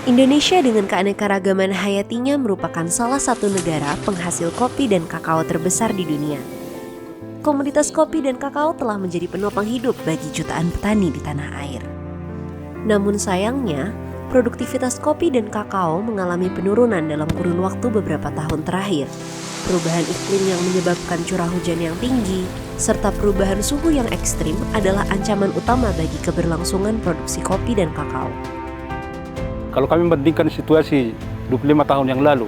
Indonesia dengan keanekaragaman hayatinya merupakan salah satu negara penghasil kopi dan kakao terbesar di dunia. Komoditas kopi dan kakao telah menjadi penopang hidup bagi jutaan petani di tanah air. Namun sayangnya, produktivitas kopi dan kakao mengalami penurunan dalam kurun waktu beberapa tahun terakhir. Perubahan iklim yang menyebabkan curah hujan yang tinggi, serta perubahan suhu yang ekstrim adalah ancaman utama bagi keberlangsungan produksi kopi dan kakao. Kalau kami membandingkan situasi 25 tahun yang lalu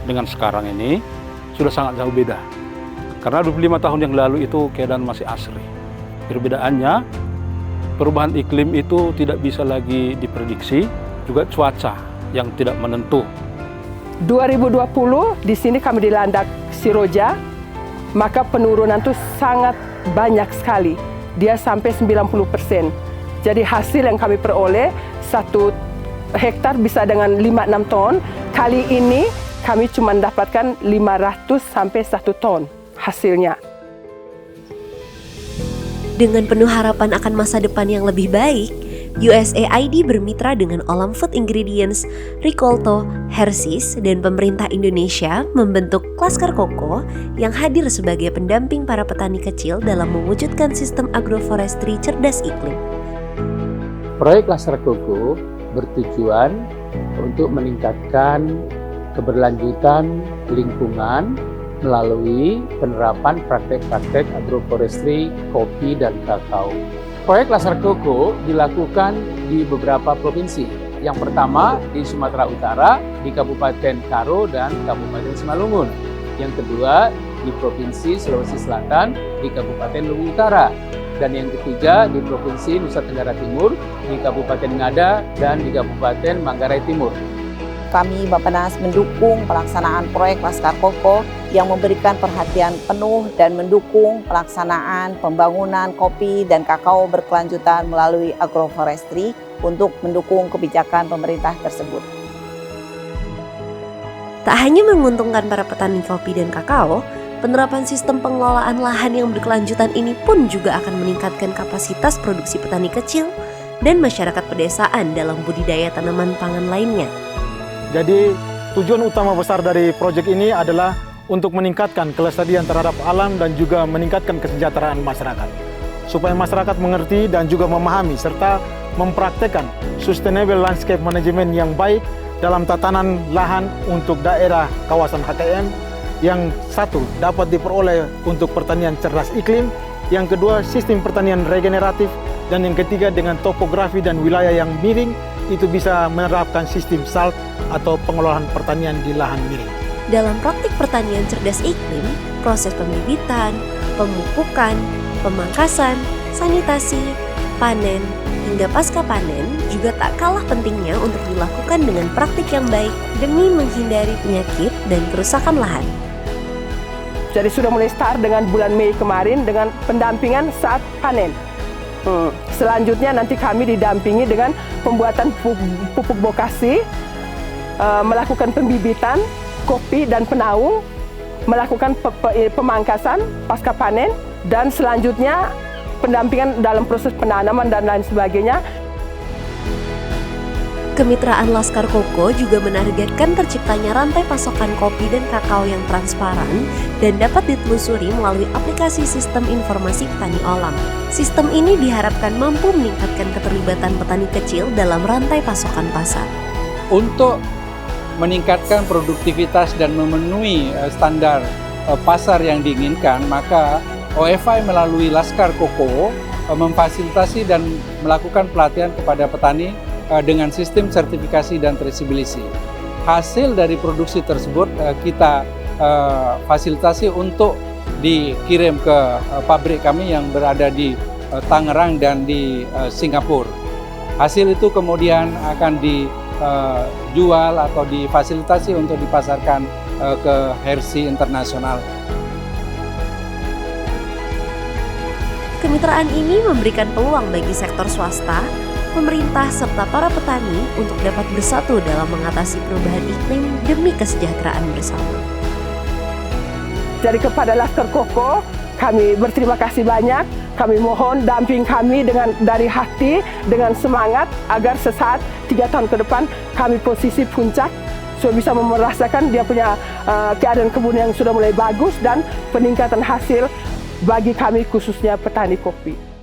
dengan sekarang ini, sudah sangat jauh beda. Karena 25 tahun yang lalu itu keadaan masih asri. Perbedaannya, perubahan iklim itu tidak bisa lagi diprediksi, juga cuaca yang tidak menentu. 2020 di sini kami dilanda siroja, maka penurunan itu sangat banyak sekali. Dia sampai 90%. Jadi hasil yang kami peroleh 1 hektar bisa dengan 5-6 ton. Kali ini kami cuma dapatkan 500 sampai 1 ton hasilnya. Dengan penuh harapan akan masa depan yang lebih baik, USAID bermitra dengan Olam Food Ingredients, Ricolto, Hershey's, dan pemerintah Indonesia membentuk Laskar Koko yang hadir sebagai pendamping para petani kecil dalam mewujudkan sistem agroforestry cerdas iklim. Proyek Laskar Koko bertujuan untuk meningkatkan keberlanjutan lingkungan melalui penerapan praktek-praktek agroforestry kopi dan kakao. Proyek Laskar Koko dilakukan di beberapa provinsi. Yang pertama di Sumatera Utara, di Kabupaten Karo dan Kabupaten Simalungun. Yang kedua di Provinsi Sulawesi Selatan, di Kabupaten Luwu Utara. Dan yang ketiga di Provinsi Nusa Tenggara Timur, di Kabupaten Ngada dan di Kabupaten Manggarai Timur. Kami Bappenas mendukung pelaksanaan proyek Laskar Koko yang memberikan perhatian penuh dan mendukung pelaksanaan pembangunan kopi dan kakao berkelanjutan melalui agroforestry untuk mendukung kebijakan pemerintah tersebut. Tak hanya menguntungkan para petani kopi dan kakao, penerapan sistem pengelolaan lahan yang berkelanjutan ini pun juga akan meningkatkan kapasitas produksi petani kecil dan masyarakat pedesaan dalam budidaya tanaman pangan lainnya. Jadi tujuan utama besar dari proyek ini adalah untuk meningkatkan kelestarian terhadap alam dan juga meningkatkan kesejahteraan masyarakat. Supaya masyarakat mengerti dan juga memahami serta mempraktekkan sustainable landscape management yang baik dalam tatanan lahan untuk daerah kawasan HKM. Yang satu dapat diperoleh untuk pertanian cerdas iklim, yang kedua sistem pertanian regeneratif, dan yang ketiga dengan topografi dan wilayah yang miring itu bisa menerapkan sistem SALT atau pengelolaan pertanian di lahan miring. Dalam praktik pertanian cerdas iklim, proses pembibitan, pemupukan, pemangkasan, sanitasi, panen, hingga pasca panen juga tak kalah pentingnya untuk dilakukan dengan praktik yang baik demi menghindari penyakit dan kerusakan lahan. Jadi sudah mulai start dengan bulan Mei kemarin dengan pendampingan saat panen. Selanjutnya nanti kami didampingi dengan pembuatan pupuk bokasi, melakukan pembibitan kopi dan penaung, melakukan pemangkasan pasca panen, dan selanjutnya pendampingan dalam proses penanaman dan lain sebagainya. Kemitraan Laskar Koko juga menargetkan terciptanya rantai pasokan kopi dan kakao yang transparan dan dapat ditelusuri melalui aplikasi sistem informasi petani Olam. Sistem ini diharapkan mampu meningkatkan keterlibatan petani kecil dalam rantai pasokan pasar. Untuk meningkatkan produktivitas dan memenuhi standar pasar yang diinginkan, maka OFI melalui Laskar Koko memfasilitasi dan melakukan pelatihan kepada petani dengan sistem sertifikasi dan traceability. Hasil dari produksi tersebut kita fasilitasi untuk dikirim ke pabrik kami yang berada di Tangerang dan di Singapura. Hasil itu kemudian akan dijual atau difasilitasi untuk dipasarkan ke Hershey Internasional. Kemitraan ini memberikan peluang bagi sektor swasta, pemerintah, serta para petani untuk dapat bersatu dalam mengatasi perubahan iklim demi kesejahteraan bersama. Jadi kepada Laskar Koko, Kami berterima kasih banyak. Kami mohon damping kami dari hati, dengan semangat agar sesaat 3 tahun ke depan kami posisi puncak, supaya bisa merasakan dia punya keadaan kebun yang sudah mulai bagus dan peningkatan hasil bagi kami khususnya petani kopi.